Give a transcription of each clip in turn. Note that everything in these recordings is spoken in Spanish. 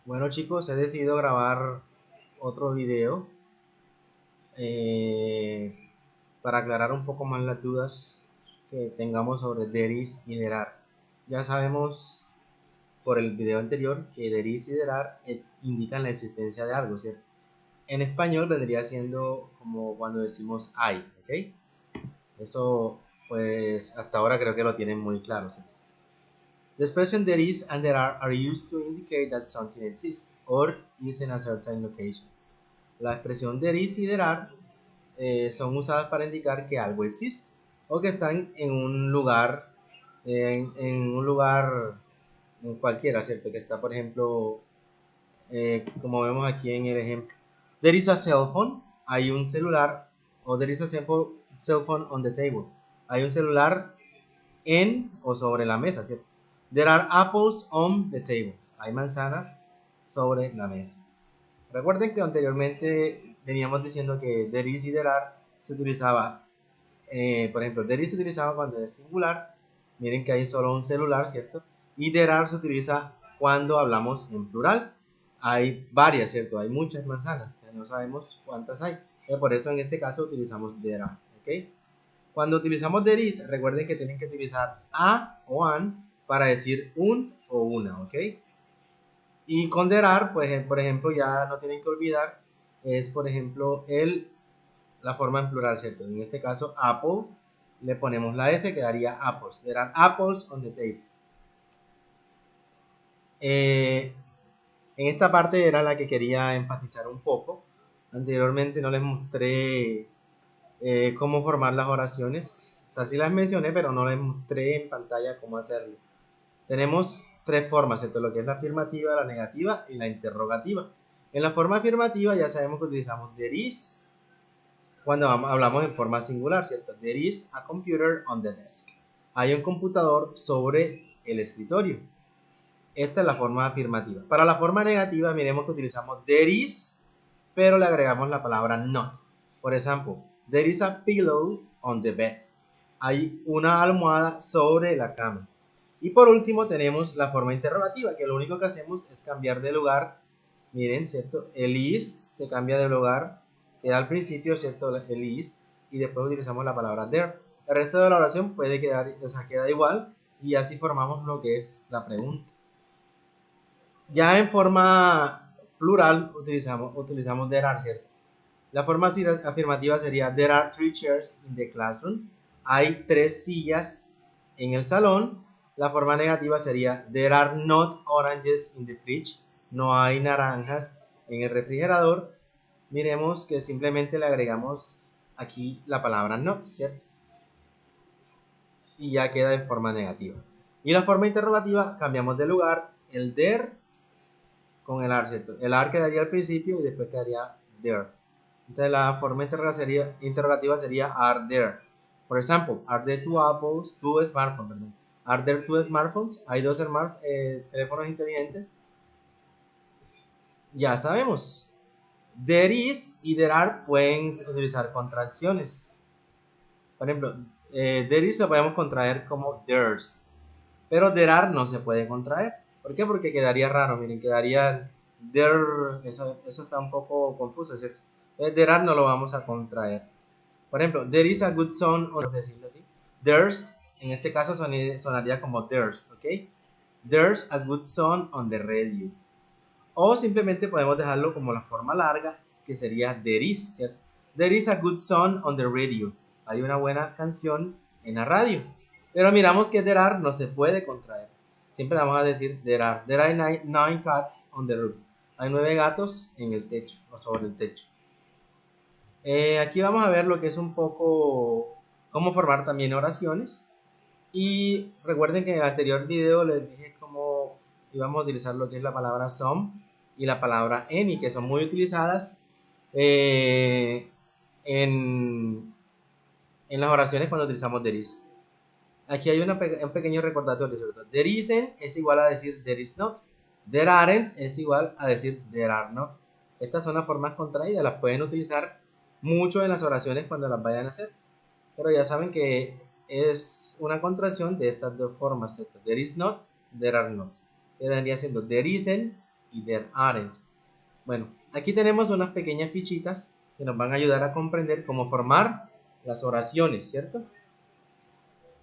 Bueno chicos, he decidido grabar otro video eh, para aclarar un poco más las dudas que tengamos sobre there is y there are. Ya sabemos por el video anterior que there is y there are indican la existencia de algo, ¿cierto? En español vendría siendo como cuando decimos hay, ¿ok? Eso pues hasta ahora creo que lo tienen muy claro, ¿cierto? The expression there is and there are used to indicate that something exists or is in a certain location. La expresión there is y there are son usadas para indicar que algo existe o que están en un lugar, en un lugar en cualquiera, ¿cierto? Que está, por ejemplo, como vemos aquí en el ejemplo. There is a cell phone, hay un celular, o there is a cell phone on the table. Hay un celular en o sobre la mesa, ¿cierto? There are apples on the tables. Hay manzanas sobre la mesa. Recuerden que anteriormente veníamos diciendo que there is y there are se utilizaba, por ejemplo, there is se utilizaba cuando es singular. Miren que hay solo un celular, ¿cierto? Y there are se utiliza cuando hablamos en plural. Hay varias, ¿cierto? Hay muchas manzanas, ya no sabemos cuántas hay. Por eso en este caso utilizamos there are, ¿ok? Cuando utilizamos there is, recuerden que tienen que utilizar a o an para decir un o una, ¿ok? Y con there are, pues por ejemplo, ya no tienen que olvidar, es por ejemplo la forma en plural, ¿cierto? En este caso, apple, le ponemos la S, quedaría apples. There are apples on the table. En esta parte era la que quería enfatizar un poco. Anteriormente no les mostré cómo formar las oraciones. O sea, sí las mencioné, pero no les mostré en pantalla cómo hacerlo. Tenemos tres formas, ¿cierto? Lo que es la afirmativa, la negativa y la interrogativa. En la forma afirmativa ya sabemos que utilizamos there is cuando hablamos en forma singular, ¿cierto? There is a computer on the desk. Hay un computador sobre el escritorio. Esta es la forma afirmativa. Para la forma negativa, miremos que utilizamos there is, pero le agregamos la palabra not. Por ejemplo, there is a pillow on the bed. Hay una almohada sobre la cama. Y por último tenemos la forma interrogativa, que lo único que hacemos es cambiar de lugar. Miren, ¿cierto? El is se cambia de lugar, queda al principio, ¿cierto? El is, y después utilizamos la palabra there. El resto de la oración puede quedar, o sea, queda igual, y así formamos lo que es la pregunta. Ya en forma plural utilizamos there are, ¿cierto? La forma afirmativa sería there are 3 chairs in the classroom. Hay 3 sillas en el salón. La forma negativa sería there are not oranges in the fridge. No hay naranjas en el refrigerador. Miremos que simplemente le agregamos aquí la palabra not, ¿cierto? Y ya queda en forma negativa. Y la forma interrogativa, cambiamos de lugar el there con el are, ¿cierto? El are quedaría al principio y después quedaría there. Entonces la forma interrogativa sería are there. Por ejemplo, are there two smartphones, perdón. Are there two smartphones? Hay dos teléfonos inteligentes. Ya sabemos. There is y there are pueden utilizar contracciones. Por ejemplo, there is lo podemos contraer como there's. Pero there are no se puede contraer. ¿Por qué? Porque quedaría raro. Miren, quedaría there. Eso está un poco confuso, ¿cierto? There are no lo vamos a contraer. Por ejemplo, there is a good song, o decirlo así. There's, en este caso sonaría como there's, ¿ok? There's a good song on the radio. O simplemente podemos dejarlo como la forma larga, que sería there is, ¿cierto? There is a good song on the radio. Hay una buena canción en la radio. Pero miramos que there are no se puede contraer. Siempre vamos a decir there are. There are 9 cats on the roof. Hay 9 gatos en el techo o sobre el techo. Aquí vamos a ver lo que es un poco cómo formar también oraciones. Y recuerden que en el anterior video les dije cómo íbamos a utilizar lo que es la palabra some y la palabra any, que son muy utilizadas en las oraciones cuando utilizamos there is. Aquí hay un pequeño recordatorio, sobre todo. There isn't es igual a decir there is not. There aren't es igual a decir there are not. Estas son las formas contraídas, las pueden utilizar mucho en las oraciones cuando las vayan a hacer. Pero ya saben que es una contracción de estas dos formas, ¿cierto? There is not, there are not. Quedaría siendo there isn't, y there aren't. Bueno, aquí tenemos unas pequeñas fichitas que nos van a ayudar a comprender cómo formar las oraciones, ¿cierto?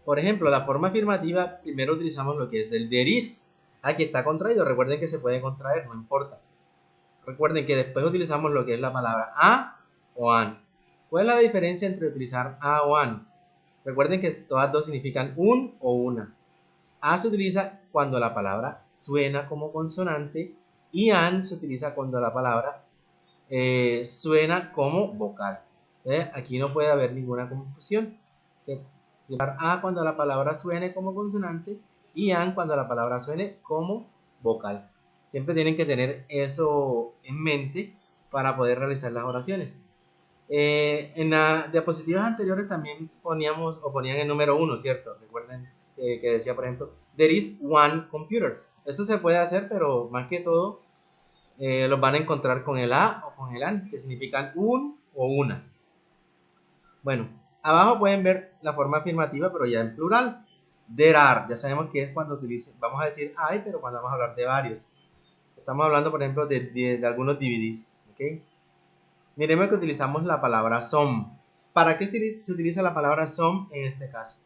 Por ejemplo, la forma afirmativa, primero utilizamos lo que es el there is. Aquí está contraído, recuerden que se puede contraer, no importa. Recuerden que después utilizamos lo que es la palabra a o an. ¿Cuál es la diferencia entre utilizar a o an? Recuerden que todas dos significan un o una. A se utiliza cuando la palabra suena como consonante y an se utiliza cuando la palabra suena como vocal. Aquí no puede haber ninguna confusión. A cuando la palabra suene como consonante y an cuando la palabra suene como vocal. Siempre tienen que tener eso en mente para poder realizar las oraciones. En las diapositivas anteriores también ponían el número 1, ¿cierto? Recuerden que decía, por ejemplo, there is one computer. Eso se puede hacer, pero más que todo los van a encontrar con el a o con el an, que significan un o una. Bueno, abajo pueden ver la forma afirmativa, pero ya en plural. There are, ya sabemos que es cuando vamos a decir hay, pero cuando vamos a hablar de varios. Estamos hablando, por ejemplo, de algunos DVDs, ¿ok? Miremos que utilizamos la palabra some. ¿Para qué se utiliza la palabra some en este caso?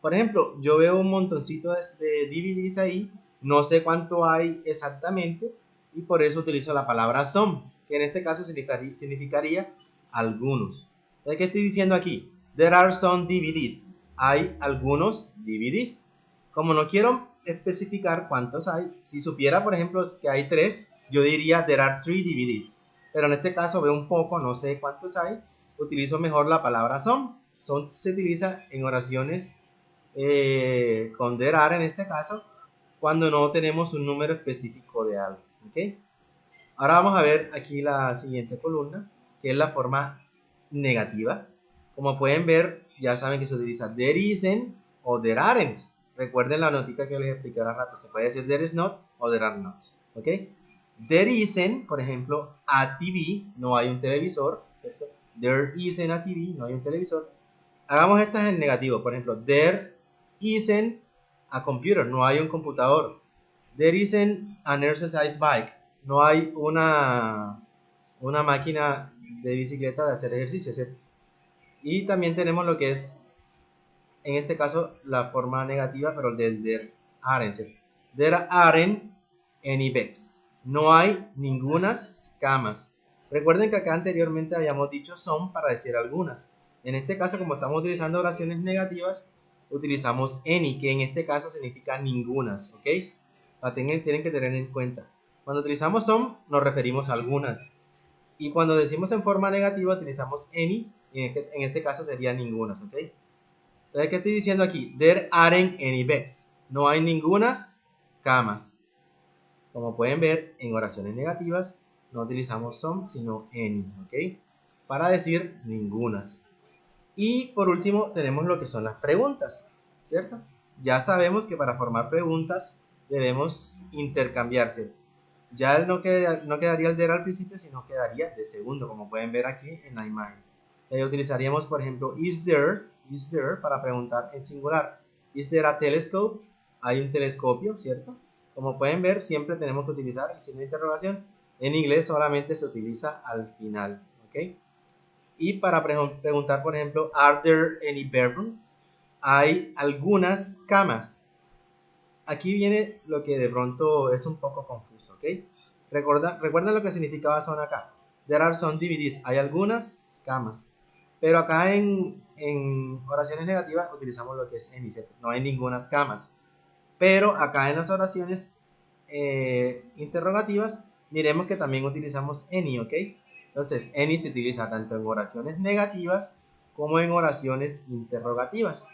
Por ejemplo, yo veo un montoncito de DVDs ahí, no sé cuánto hay exactamente, y por eso utilizo la palabra some, que en este caso significaría algunos. Entonces, ¿qué estoy diciendo aquí? There are some DVDs. Hay algunos DVDs. Como no quiero especificar cuántos hay, si supiera, por ejemplo, que hay 3, yo diría there are 3 DVDs. Pero en este caso veo un poco, no sé cuántos hay, utilizo mejor la palabra some. Some se utiliza en oraciones con there are en este caso, cuando no tenemos un número específico de algo. ¿Okay? Ahora vamos a ver aquí la siguiente columna, que es la forma negativa. Como pueden ver, ya saben que se utiliza there isn't o there aren't. Recuerden la notica que les expliqué hace rato. Se puede decir there is not o there are not. ¿Ok? There isn't, por ejemplo, a TV, no hay un televisor. ¿Cierto? There isn't a TV, no hay un televisor. Hagamos estas en negativo. Por ejemplo, there isn't a computer, no hay un computador. There isn't an exercise bike, no hay una máquina de bicicleta de hacer ejercicio, ¿cierto? Y también tenemos lo que es, en este caso, la forma negativa, pero el del there aren't, ¿cierto? There aren't any beds. No hay ningunas camas. Recuerden que acá anteriormente habíamos dicho son para decir algunas. En este caso, como estamos utilizando oraciones negativas, utilizamos any, que en este caso significa ningunas, ¿ok? Tienen que tener en cuenta. Cuando utilizamos some, nos referimos a algunas. Y cuando decimos en forma negativa, utilizamos any, y en este caso sería ningunas, ¿ok? Entonces, ¿qué estoy diciendo aquí? There aren't any beds. No hay ningunas camas. Como pueden ver, en oraciones negativas no utilizamos some, sino any, ¿ok? Para decir ningunas. Y por último, tenemos lo que son las preguntas, ¿cierto? Ya sabemos que para formar preguntas debemos intercambiar, ¿cierto? Ya no quedaría el there al principio, sino quedaría de segundo, como pueden ver aquí en la imagen. Utilizaríamos, por ejemplo, is there, para preguntar en singular. Is there a telescope? Hay un telescopio, ¿cierto? Como pueden ver, siempre tenemos que utilizar el signo de interrogación. En inglés solamente se utiliza al final, ¿ok? Y para preguntar, por ejemplo, are there any bedrooms? Hay algunas camas. Aquí viene lo que de pronto es un poco confuso, ¿ok? Recuerda lo que significaba son acá. There are some DVDs. Hay algunas camas. Pero acá en oraciones negativas utilizamos lo que es any, ¿cierto? No hay ninguna camas. Pero acá en las oraciones interrogativas, miremos que también utilizamos any, ¿ok? Entonces, any se utiliza tanto en oraciones negativas como en oraciones interrogativas.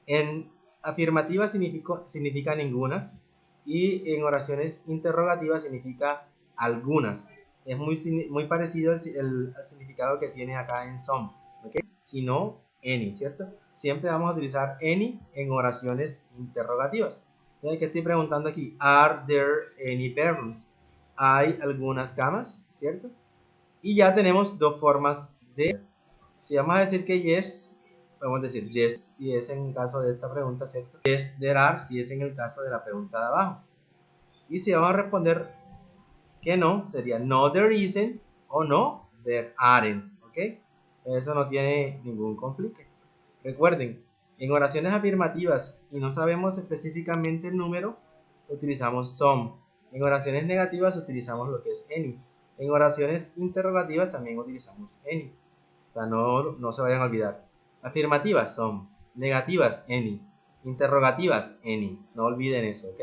En afirmativas significa ningunas y en oraciones interrogativas significa algunas. Es muy parecido al significado que tiene acá en some, ¿ok? Si no, any, ¿cierto? Siempre vamos a utilizar any en oraciones interrogativas. Entonces, ¿qué estoy preguntando aquí? Are there any bedrooms? Hay algunas camas, ¿cierto? Y ya tenemos dos formas de... Si vamos a decir que yes, podemos decir yes si es en el caso de esta pregunta, ¿cierto? Yes, there are si es en el caso de la pregunta de abajo. Y si vamos a responder que no sería no there isn't o no there aren't, ¿ok? Eso no tiene ningún conflicto. Recuerden, en oraciones afirmativas y no sabemos específicamente el número, utilizamos some. En oraciones negativas utilizamos lo que es any. En oraciones interrogativas también utilizamos any. O sea, no se vayan a olvidar. Afirmativas some, negativas any, interrogativas any. No olviden eso, ¿ok?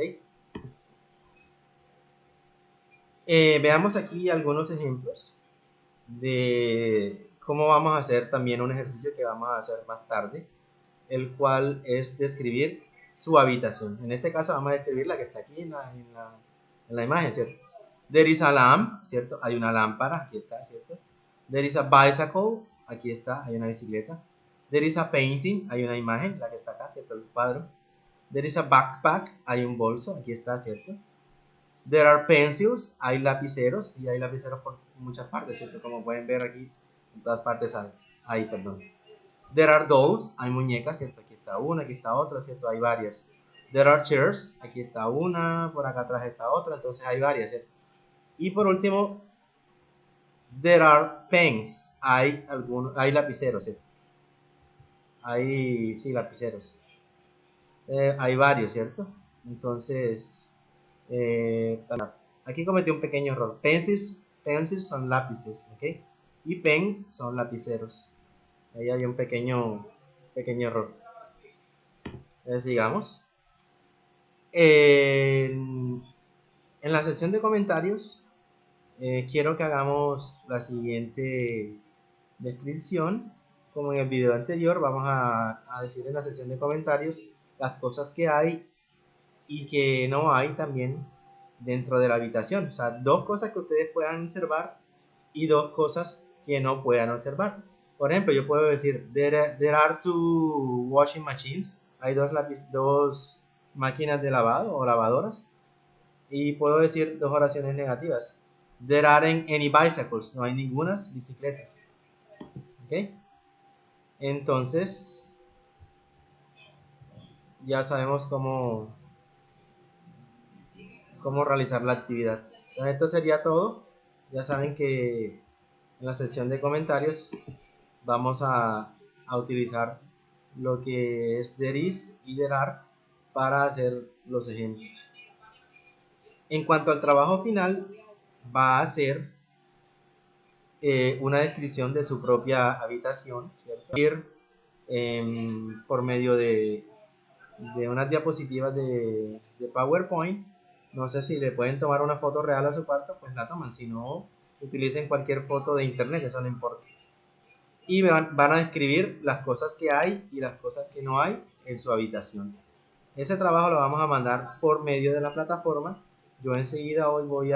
Veamos aquí algunos ejemplos de cómo vamos a hacer también un ejercicio que vamos a hacer más tarde, el cual es describir su habitación. En este caso vamos a describir la que está aquí en la imagen, ¿cierto? There is a lamp, ¿cierto? Hay una lámpara, aquí está, ¿cierto? There is a bicycle, aquí está, hay una bicicleta. There is a painting, hay una imagen, la que está acá, ¿cierto? El cuadro. There is a backpack, hay un bolso, aquí está, ¿cierto? There are pencils, hay lapiceros, y hay lapiceros por muchas partes, ¿cierto? Como pueden ver aquí, en todas partes hay, perdón. There are dolls, hay muñecas, ¿cierto? Aquí está una, aquí está otra, ¿cierto? Hay varias. There are chairs, aquí está una, por acá atrás está otra, entonces hay varias, ¿cierto? Y por último, there are pens, hay lapiceros, ¿cierto? Sí, lapiceros. Hay varios, ¿cierto? Entonces, aquí cometí un pequeño error. Pencils son lápices, ¿ok? Y pen son lapiceros. Ahí había un pequeño error. Sigamos. En la sección de comentarios, quiero que hagamos la siguiente descripción. Como en el video anterior, vamos a decir en la sección de comentarios las cosas que hay y que no hay también dentro de la habitación. O sea, dos cosas que ustedes puedan observar y dos cosas que no puedan observar. Por ejemplo, yo puedo decir, there are two washing machines. Hay dos máquinas de lavado o lavadoras. Y puedo decir dos oraciones negativas. There aren't any bicycles. No hay ninguna bicicletas. ¿Ok? Entonces, ya sabemos cómo realizar la actividad. Entonces, esto sería todo. Ya saben que en la sección de comentarios vamos a utilizar lo que es there is y there are para hacer los ejemplos. En cuanto al trabajo final, va a ser una descripción de su propia habitación, ¿cierto? Ir por medio de unas diapositivas de PowerPoint. No sé si le pueden tomar una foto real a su cuarto, pues la toman. Si no, utilicen cualquier foto de internet, eso no importa. Y van a describir las cosas que hay y las cosas que no hay en su habitación. Ese trabajo lo vamos a mandar por medio de la plataforma. Yo enseguida hoy voy a